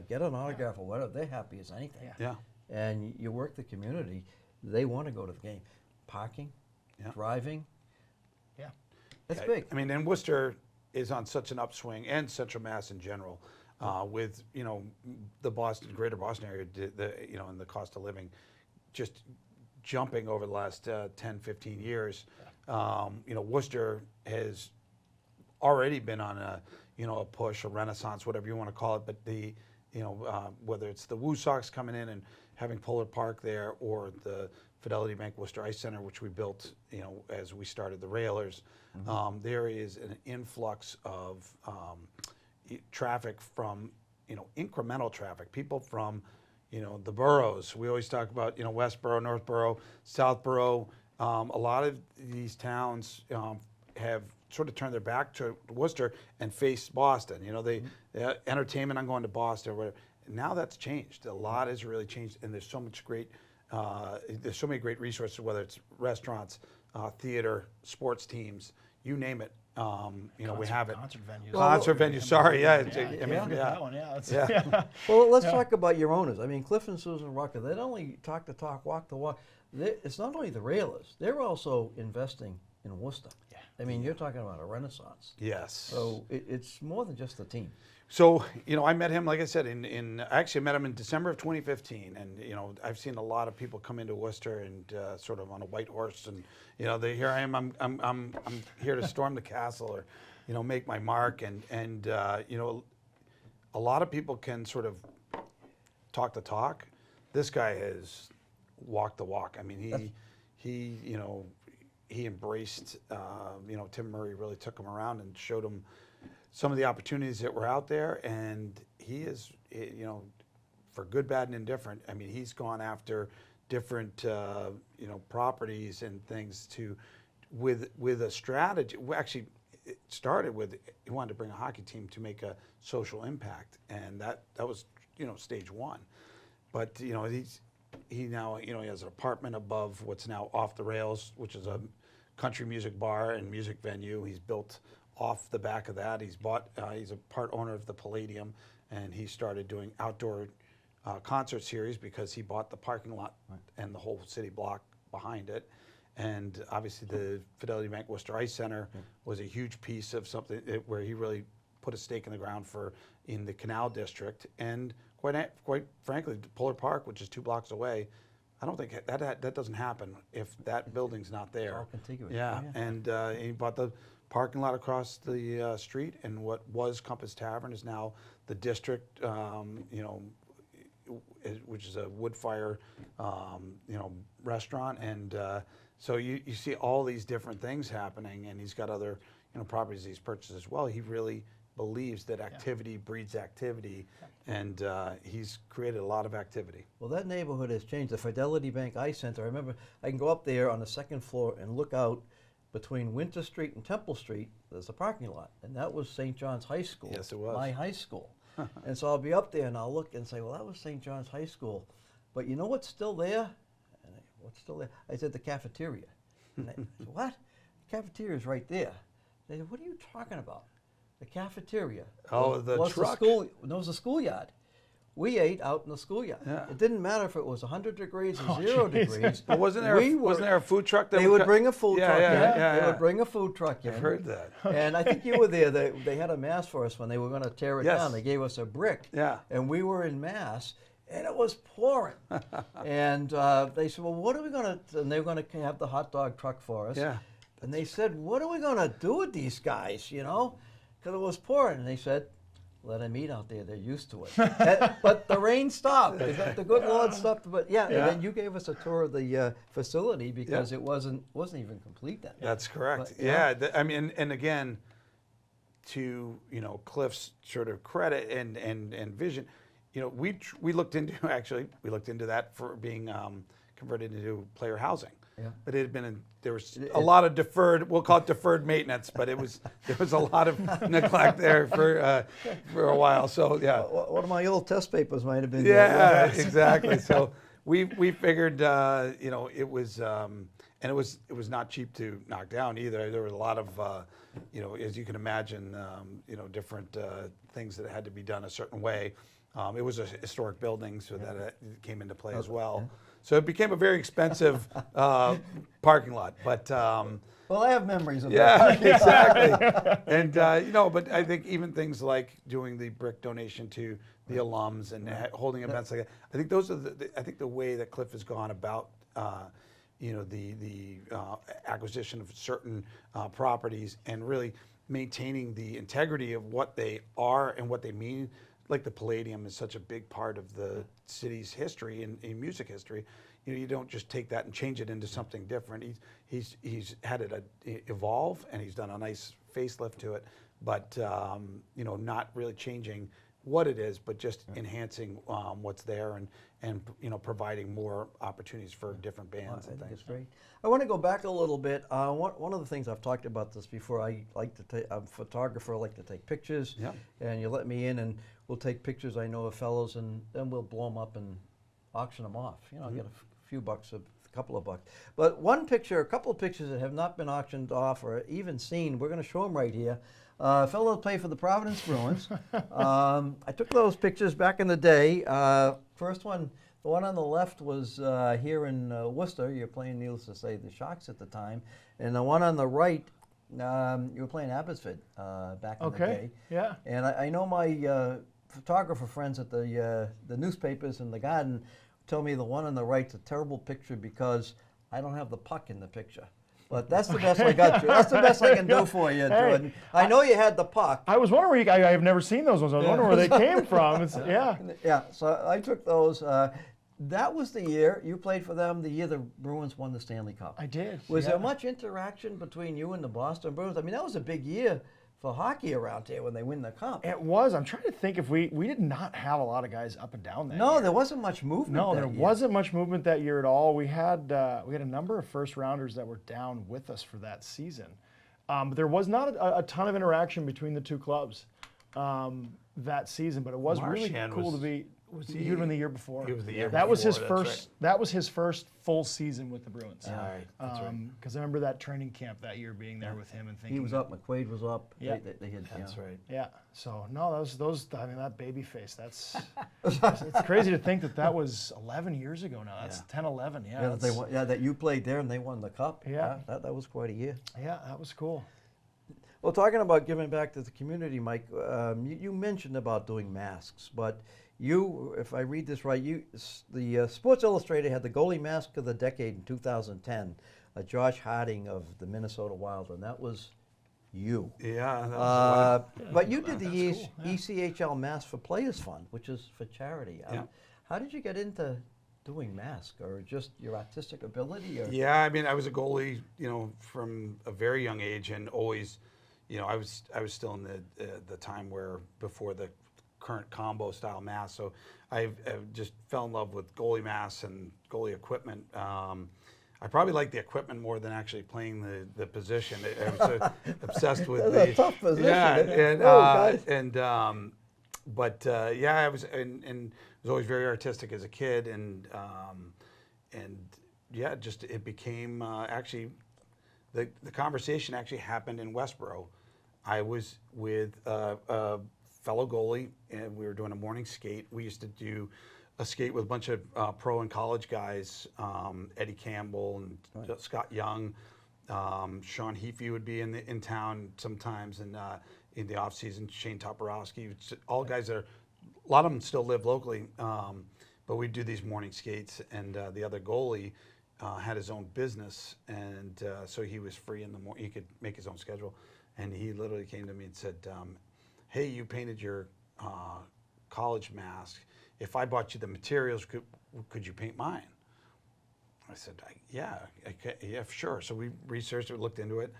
Get an autograph or whatever, they're happy as anything. Yeah. And you work the community, they want to go to the game. Parking, driving. Yeah. That's big. I mean, and Worcester is on such an upswing, and Central Mass in general, with the greater Boston area, and the cost of living just jumping over the last 10, 15 years. Worcester has already been on a push, a renaissance, whatever you want to call it. But whether it's the Woo Sox coming in and having Polar Park there, or the Fidelity Bank Worcester Ice Center, which we built, as we started the Railers, there is an influx of traffic from, incremental traffic. People from, the boroughs. We always talk about, Westborough, Northborough, Southborough. A lot of these towns have sort of turned their back to Worcester and faced Boston. They entertainment, I'm going to Boston or whatever. Now that's changed. A lot has really changed, and there's so many great resources, whether it's restaurants, theater, sports teams, you name it. We have it. Concert venues. Concert venues. Sorry, yeah. That one, Well, let's talk about your owners. I mean, Cliff and Susan Rucker, they don't only talk the talk, walk the walk. It's not only the Railers, they're also investing in Worcester. Yeah. I mean, you're talking about a renaissance. Yes. So it's more than just the team. So, I met him, like I said, I met him in December of 2015, and, I've seen a lot of people come into Worcester and sort of on a white horse, and, here I am, I'm here to storm the castle or, make my mark, and a lot of people can sort of talk the talk. This guy has walked the walk. I mean, he embraced, Tim Murray really took him around and showed him some of the opportunities that were out there, and he is, for good, bad, and indifferent. I mean, he's gone after different, properties and things with a strategy. Actually, it started with he wanted to bring a hockey team to make a social impact, and that was stage one. But he now he has an apartment above what's now Off the Rails, which is a country music bar and music venue. He's built off the back of that. He's a part owner of the Palladium, and he started doing outdoor concert series because he bought the parking lot and the whole city block behind it. And obviously the Fidelity Bank Worcester Ice Center was a huge piece of something where he really put a stake in the ground in the Canal District. And quite frankly, Polar Park, which is 2 blocks away, I don't think that doesn't happen if that building's not there. It's all contiguous. Yeah, and he bought the parking lot across the street, and what was Compass Tavern is now the District, which is a wood fire, restaurant, and so you see all these different things happening, and he's got other properties he's purchased as well. He really believes that activity breeds activity, and he's created a lot of activity. Well, that neighborhood has changed. The Fidelity Bank Ice Center, I remember I can go up there on the second floor and look out between Winter Street and Temple Street. There's a parking lot, and that was St. John's High School. Yes, it was. My high school. And so I'll be up there and I'll look and say, well, that was St. John's High School. But you know what's still there? What's still there? I said, the cafeteria. And I said, what? The cafeteria is right there. They said, what are you talking about? The cafeteria. Oh, the truck. No, it was the schoolyard. We ate out in the schoolyard. Yeah. It didn't matter if it was 100 degrees or 0 degrees. But wasn't there a food truck? They would bring a food truck in. Yeah. They would bring a food truck in. I've heard that. And I think you were there. They had a mass for us when they were going to tear it down. They gave us a brick. Yeah. And we were in mass, and it was pouring. And they said, well, what are we going to, and they were going to have the hot dog truck for us. Yeah. And they said, what are we going to do with these guys, because it was pouring. And they said, let them eat out there. They're used to it. But the rain stopped. The good Lord stopped. But and then you gave us a tour of the facility because it wasn't even complete then. That's correct. But, I mean, and again, to Cliff's sort of credit and vision, we looked into that for being converted into player housing. Yeah. But it had been there was a lot of deferred. We'll call it deferred maintenance, but there was a lot of neglect there for a while. So yeah. One of my old test papers might have been. Yeah, exactly. So we figured it was and it was not cheap to knock down either. There were a lot of as you can imagine different things that had to be done a certain way. It was a historic building, so that came into play as well. Yeah. So it became a very expensive parking lot, but well, I have memories of that. Yeah, exactly. And but I think even things like doing the brick donation to the alums and holding events like that. I think those are the way that Cliff has gone about the acquisition of certain properties and really maintaining the integrity of what they are and what they mean. Like the Palladium is such a big part of the city's history and music history. You don't just take that and change it into something different. He's had it evolve, and he's done a nice facelift to it, but not really changing what it is, but just enhancing what's there and providing more opportunities for different bands and I think things. it's great. I want to go back a little bit. One of the things I've talked about this before. I'm a photographer. I like to take pictures. Yeah. And you let me in, and we'll take pictures. I know of fellows, and then we'll blow them up and auction them off. Get a few bucks, a couple of bucks. But a couple of pictures that have not been auctioned off or even seen. We're going to show them right here. A fellow that played for the Providence Bruins. I took those pictures back in the day. First one, the one on the left was here in Worcester. You're playing, needless to say, the Sharks at the time. And the one on the right, you were playing Abbotsford back in the day. Yeah. And I know my photographer friends at the newspapers and the Garden tell me the one on the right's a terrible picture because I don't have the puck in the picture. But that's the best I got you. That's the best I can do for you, Jordan. I know you had the puck. I was wondering I have never seen those ones. I was wondering where they came from. Yeah, so I took those. That was the year you played for them, the year the Bruins won the Stanley Cup. I did. Was there much interaction between you and the Boston Bruins? I mean, that was a big year for hockey around here when they win the cup. It was. I'm trying to think if we did not have a lot of guys up and down that year. No, there wasn't much movement. No, there wasn't much movement that year at all. We had a number of first rounders that were down with us for that season. But there was not a ton of interaction between the two clubs that season. But it was really cool to be. He would have been the year before. He was the year that before. Was his that's first. right. That was his first full season with the Bruins. All right. That's right. Because I remember that training camp that year, being there with him and thinking he was up. McQuaid was up. Yeah. They had, That's right. Yeah. So no, those. I mean, that baby face. That's. It's crazy to think that was 11 years ago now. That's 10, 11. Yeah. That you played there and they won the cup. Yeah. That was quite a year. Yeah, that was cool. Well, talking about giving back to the community, Mike, you mentioned about doing masks, but you, if I read this right, the Sports Illustrated had the goalie mask of the decade in 2010, Josh Harding of the Minnesota Wild, and that was you. Yeah. That was but you did the ECHL Mask for Players Fund, which is for charity. Yeah. How did you get into doing masks, or just your artistic ability? Or? Yeah, I mean, I was a goalie, from a very young age, and always, I was still in the time where before the current combo style mask. So I've just fell in love with goalie masks and goalie equipment. I probably like the equipment more than actually playing the position. I was so obsessed with That's a tough position. Yeah, I was and was always very artistic as a kid, and just it became actually the conversation actually happened in Westborough. I was with a fellow goalie, and we were doing a morning skate. We used to do a skate with a bunch of pro and college guys, Eddie Campbell and Scott Young. Sean Heafy would be in town sometimes, and in the off season, Shane Toporowski. All guys that a lot of them still live locally, but we'd do these morning skates. And the other goalie had his own business, and so he was free in the morning. He could make his own schedule, and he literally came to me and said, "Hey, you painted your college mask. If I bought you the materials, could you paint mine?" I said, "Yeah, sure." So we researched it, looked into it,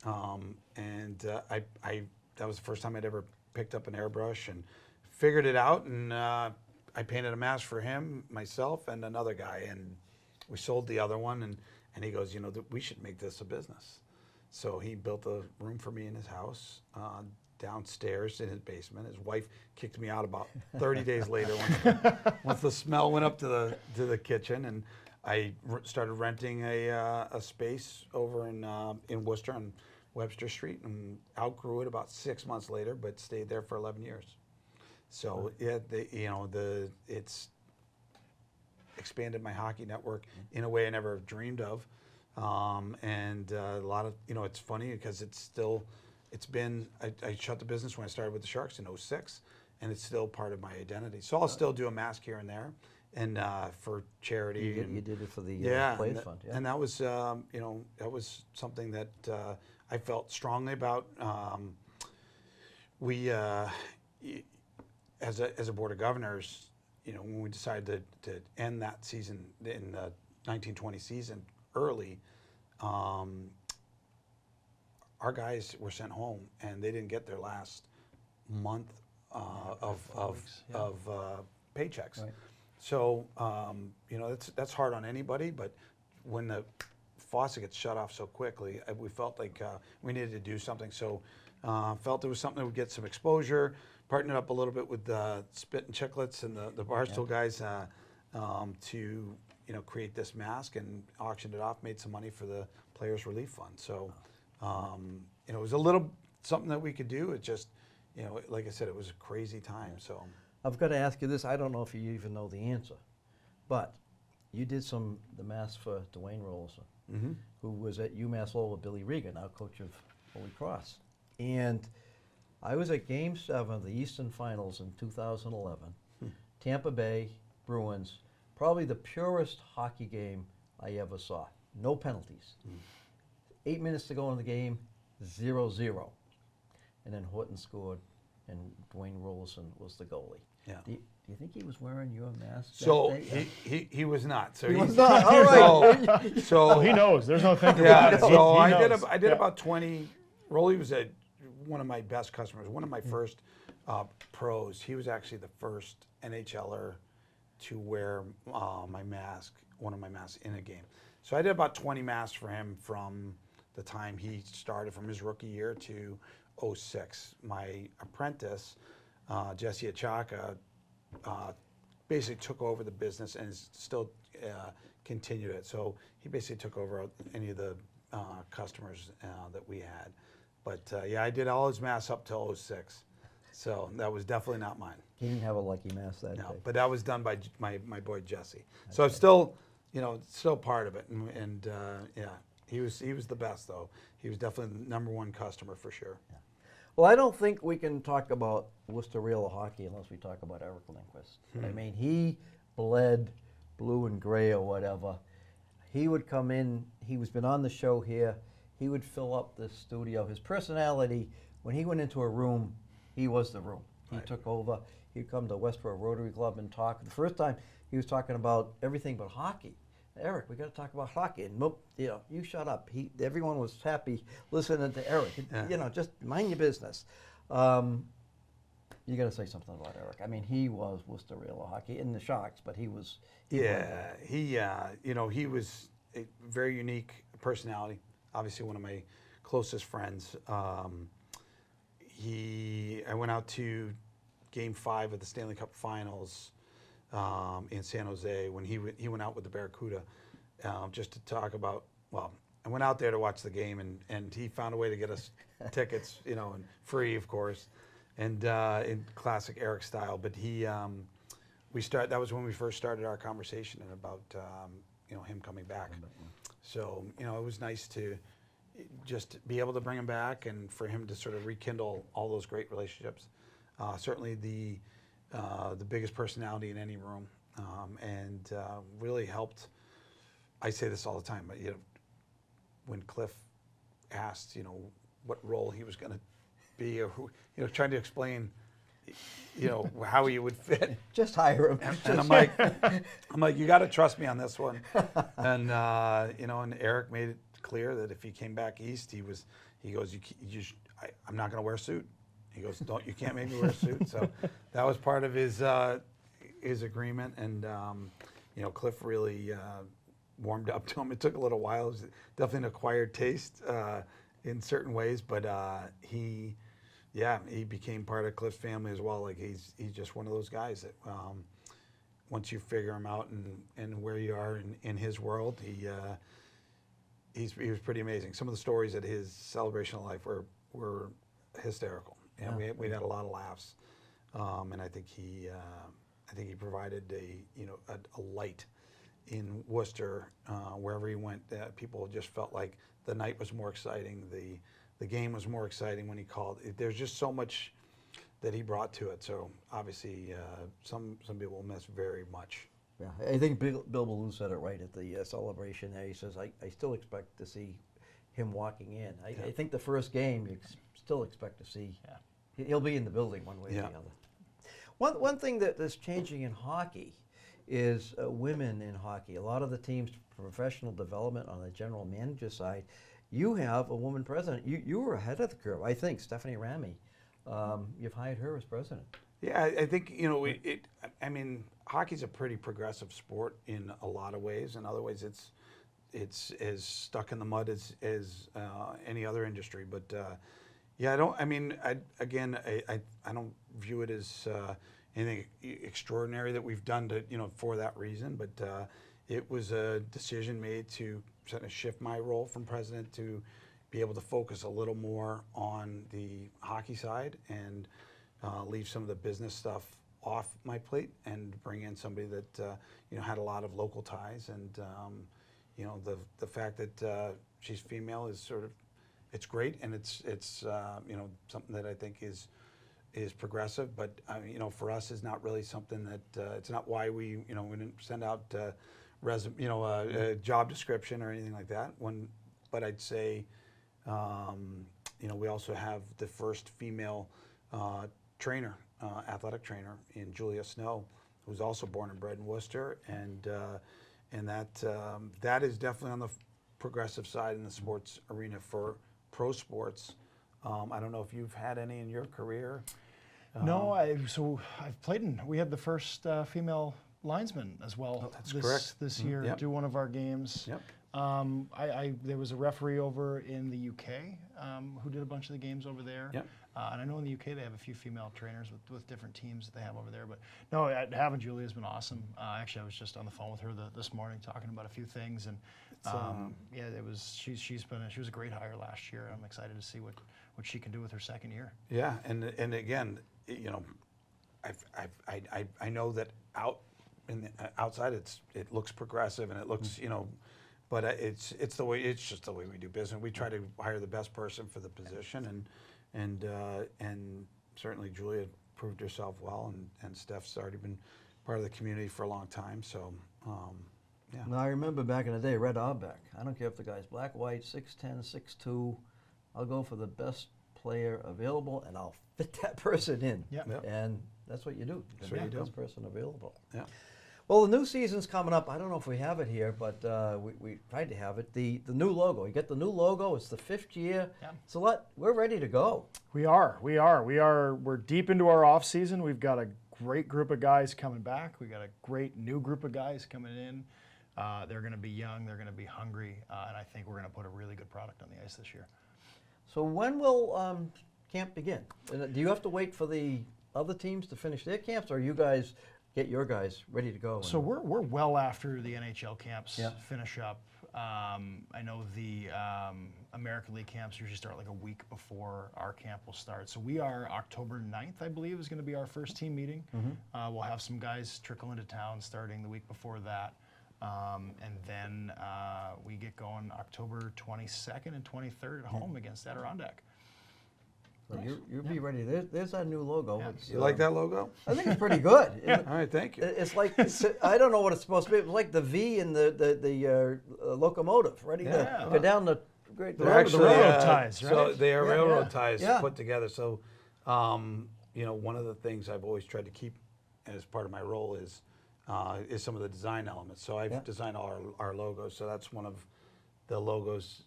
and that was the first time I'd ever picked up an airbrush and figured it out. And I painted a mask for him, myself, and another guy, and we sold the other one. And he goes, "We should make this a business." So he built a room for me in his house. Downstairs in his basement. His wife kicked me out about 30 days later once the smell went up to the kitchen, and I started renting a space over in Worcester on Webster Street, and outgrew it about 6 months later, but stayed there for 11 years. So it's expanded my hockey network in a way I never dreamed of, and a lot of it's funny because it's been, I shut the business when I started with the Sharks in 2006, and it's still part of my identity. So I'll still do a mask here and there, and for charity. You did it for the Players Fund. Yeah. And that was, that was something that I felt strongly about. We, as a board of governors, when we decided to end that season in the 1920 season early, our guys were sent home, and they didn't get their last month paychecks. Right. So that's hard on anybody. But when the faucet gets shut off so quickly, we felt like we needed to do something. So felt it was something that would get some exposure. Partnered up a little bit with Spit and Chicklets and the Barstool guys to create this mask and auctioned it off. Made some money for the Players Relief Fund. So it was a little something that we could do. It just like I said, it was a crazy time. So I've got to ask you this. I don't know if you even know the answer, but you did the mask for Dwayne Rosen, who was at UMass Lowell with Billy Regan, now coach of Holy Cross. And I was at Game 7 of the Eastern Finals in 2011. Tampa Bay Bruins, probably the purest hockey game I ever saw. No penalties. 8 minutes to go in the game, 0-0. And then Horton scored, and Dwayne Rosen was the goalie. Yeah. Do you think he was wearing your mask? So that day? he was not. So He was not. All right. So He knows. There's no thinking about it. So He I knows. did about 20. Rolly was one of my best customers. One of my first pros. He was actually the first NHLer to wear my mask, one of my masks in a game. So I did about 20 masks for him from the time he started, from his rookie year to 06. My apprentice, Jesse Achaka, basically took over the business and still continued it. So he basically took over any of the customers that we had. But I did all his masks up till 06. So that was definitely not mine. He didn't have a lucky mask that day. No, but that was done by my boy Jesse. So I'm still, still part of it. And he was the best though. He was definitely the #1 customer for sure. Yeah. Well, I don't think we can talk about Worcester Railers hockey unless we talk about Eric Lindquist. I mean, he bled blue and gray or whatever. He would come in. He's been on the show here. He would fill up the studio. His personality, when he went into a room, he was the room. He took over. He'd come to Westborough Rotary Club and talk. The first time he was talking about everything but hockey. Eric, we got to talk about hockey. And you shut up. Everyone was happy listening to Eric. Just mind your business. You got to say something about Eric. I mean, he was Worcester Railers hockey in the Sharks, but he was. He was a very unique personality. Obviously, one of my closest friends. I went out to Game 5 of the Stanley Cup Finals in San Jose when he went out with the Barracuda just to talk about. Well, I went out there to watch the game, and he found a way to get us tickets, and free, of course, and in classic Eric style. But that was when we first started our conversation about him coming back. So it was nice to just be able to bring him back and for him to sort of rekindle all those great relationships. Certainly the biggest personality in any room, and really helped. I say this all the time, but when Cliff asked, what role he was going to be, or who, trying to explain, how he would fit. Just hire him. And I'm like, you got to trust me on this one. And and Eric made it clear that if he came back east, he goes, I'm not going to wear a suit. He goes, you can't make me wear a suit. So that was part of his agreement, and Cliff really warmed up to him. It took a little while. It was definitely an acquired taste in certain ways, but he became part of Cliff's family as well. Like he's just one of those guys that once you figure him out and where you are in his world, he was pretty amazing. Some of the stories at his celebration of life were hysterical. Yeah, we had a lot of laughs, and I think he provided a light in Worcester wherever he went. People just felt like the night was more exciting, the game was more exciting when he called. There's just so much that he brought to it. So obviously, some people will miss very much. Yeah, I think Bill Ballou said it right at the celebration there. He says, I still expect to see him walking in. I think the first game you still expect to see. Yeah. He'll be in the building one way or the other. One thing that's changing in hockey is women in hockey. A lot of the teams, professional development on the general manager side, you have a woman president. You were ahead of the curve, I think. Stephanie Rami you've hired her as president. Yeah, I think, you know, I mean, hockey's a pretty progressive sport in a lot of ways. In other ways, it's as stuck in the mud as any other industry. But yeah, I don't view it as anything extraordinary that we've done to, you know, for that reason. But it was a decision made to sort of shift my role from president to be able to focus a little more on the hockey side and leave some of the business stuff off my plate and bring in somebody that you know, had a lot of local ties. And you know, the fact that she's female is sort of, it's great, and it's you know, something that I think is progressive. But you know, for us, is not really something that it's not why we, you know, we didn't send out a job description or anything like that. But I'd say you know, we also have the first female trainer, athletic trainer, in Julia Snow, who's also born and bred in Worcester, and that is definitely on the progressive side in the sports arena for pro sports. I don't know if you've had any in your career. No, I've played in. We had the first female linesman as well. Oh, that's correct. This year, Yep. do one of our games. Yep. There was a referee over in the UK who did a bunch of the games over there. Yep. And I know in the UK they have a few female trainers with different teams that they have over there. But no, having Julia has been awesome. Actually, I was just on the phone with her this morning talking about a few things, and yeah, it was she was a great hire last year. I'm excited to see what she can do with her second year. Yeah, and again, you know, I know that outside it looks progressive and it looks, you know, but it's just the way we do business. We try to hire the best person for the position, and certainly Julia proved herself well, and Steph's already been part of the community for a long time. So yeah. Now, I remember back in the day, Red Auerbach. I don't care if the guy's black, white, 6'10", 6'2". I'll go for the best player available, and I'll fit that person in. Yeah. Yep. And that's what you do. That's You what make you the do. best person available. Yeah. Well, the new season's coming up. I don't know if we have it here, but we tried to have it. The new logo. You get the new logo. It's the 5th year. Yeah. It's a lot. We're ready to go. We're deep into our off season. We've got a great group of guys coming back. We got a great new group of guys coming in. They're going to be young. They're going to be hungry, and I think we're going to put a really good product on the ice this year. So when will camp begin? And do you have to wait for the other teams to finish their camps, or you guys get your guys ready to go? So we're well after the NHL camps Yeah. finish up. I know the American League camps usually start like a week before our camp will start. So we are October 9th, I believe, is going to be our first team meeting. Mm-hmm. We'll have some guys trickle into town starting the week before that. And then we get going October 22nd and 23rd at home against Adirondack. So you'll be ready. There's our new logo. Yeah. It's, You like that logo? I think it's pretty good. All right, thank you. It's like, I don't know what it's supposed to be. It's like the V in the locomotive, ready to go down the great They're road. actually railroad ties, right? So they are Yeah, railroad yeah, ties yeah. put together. So, you know, one of the things I've always tried to keep as part of my role is some of the design elements. So I've Yeah. designed all our logos. So that's one of the logos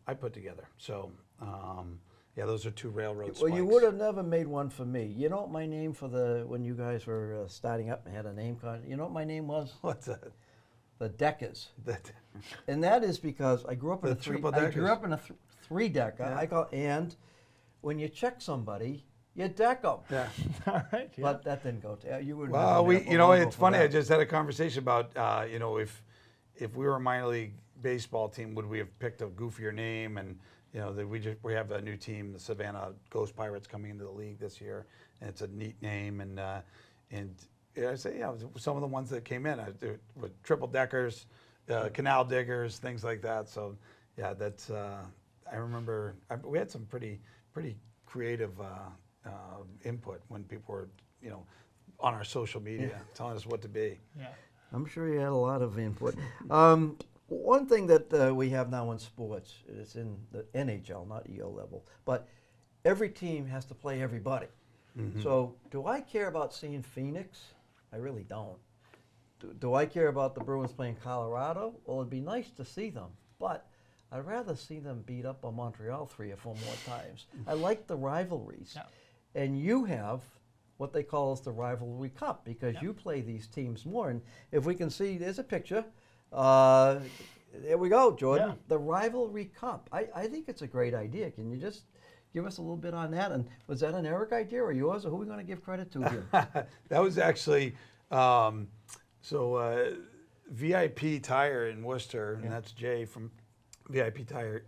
I put together. So yeah, those are two railroad spikes. Well, you would have never made one for me. You know what my name for when you guys were starting up and had a name card? You know what my name was? What's that? The Deckers. That And that is because I grew up in The a three. triple I grew deckers. up in a three-decker. Yeah. And when you check somebody, you deck them. yeah. All right. Yeah. But that didn't go to you. Would Well, you know, it's funny. I just had a conversation about, you know, if we were a minor league baseball team, would we have picked a goofier name? And you know, that we have a new team, the Savannah Ghost Pirates, coming into the league this year, and it's a neat name. And I say, yeah, some of the ones that came in with triple deckers, canal diggers, things like that. So yeah, that's I remember we had some pretty creative input when people were, you know, on our social media telling us what to be. Yeah. I'm sure you had a lot of input. One thing that we have now in sports, it's in the NHL, not EO level, but every team has to play everybody. Mm-hmm. So do I care about seeing Phoenix? I really don't. Do I care about the Bruins playing Colorado? Well, it'd be nice to see them, but I'd rather see them beat up on Montreal 3 or 4 more times. I like the rivalries. Yeah. and you have what they call the Rivalry Cup, because you play these teams more. And if we can see, there's a picture. There we go, Jordan. Yeah. The Rivalry Cup. I think it's a great idea. Can you just give us a little bit on that? And was that an Eric idea or yours, or who are we going to give credit to here? That was actually VIP Tire in Worcester, and that's Jay from VIP Tire.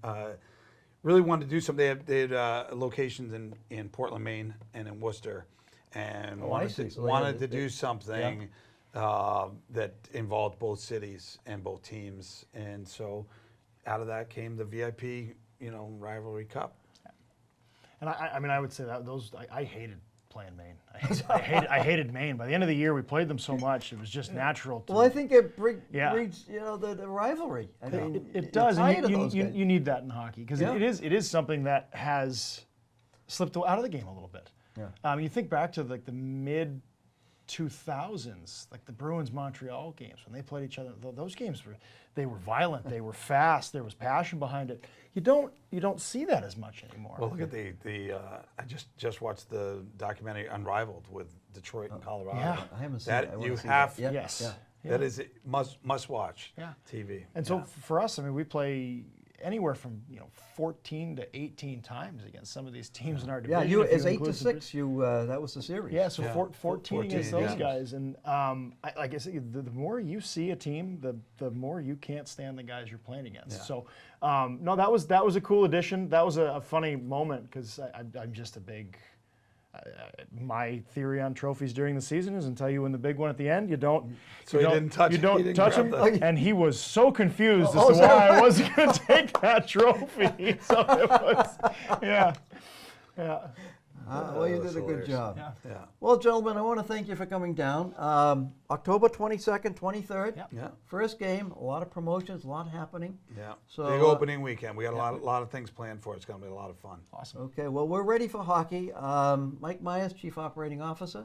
Really wanted to do something. They had locations in Portland, Maine, and in Worcester, and wanted to do something that involved both cities and both teams. And so, out of that came the VIP, Rivalry Cup. And I mean, I would say that I hated playing Maine. I hated Maine. By the end of the year, we played them so much, it was just natural to. Well, I think it breeds the rivalry. I mean, it does. And you need that in hockey, because it is something that has slipped out of the game a little bit. Yeah. You think back to like the mid 2000s, like the Bruins Montreal games when they played each other. Those games were violent. They were fast. There was passion behind it. You don't see that as much anymore. Well, look at the I just watched the documentary Unrivaled with Detroit and Colorado. Yeah. I haven't seen that. that. You have Yes. That is must watch. TV. And so for us, I mean, we play anywhere from 14 to 18 times against some of these teams in our division. Yeah, it's 8-6. That was the series. Yeah, so 14 against those yeah. guys, and like I said, the more you see a team, the more you can't stand the guys you're playing against. Yeah. So no, that was a cool addition. That was a funny moment, because I'm just a big. My theory on trophies during the season is, until you win the big one at the end, you don't. So he didn't touch. You don't he didn't touch grab him, the- and he was so confused as to why I wasn't going to take that trophy. So it was, yeah. Well, you That's did a good hilarious. job. Yeah. Well, gentlemen, I want to thank you for coming down. October 22nd, 23rd. Yep. Yeah. First game, a lot of promotions, a lot happening. Yeah. So, Big opening weekend. We got a lot of things planned for it. It's going to be a lot of fun. Awesome. Okay, well, we're ready for hockey. Mike Myers, Chief Operating Officer.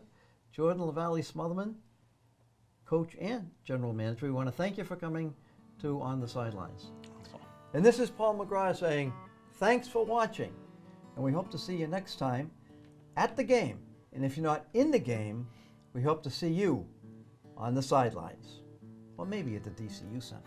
Jordan Lavallee-Smotherman, Coach and General Manager. We want to thank you for coming to On the Sidelines. And this is Paul McGrath saying, thanks for watching. And we hope to see you next time at the game. And if you're not in the game, we hope to see you on the sidelines. Or maybe at the DCU Center.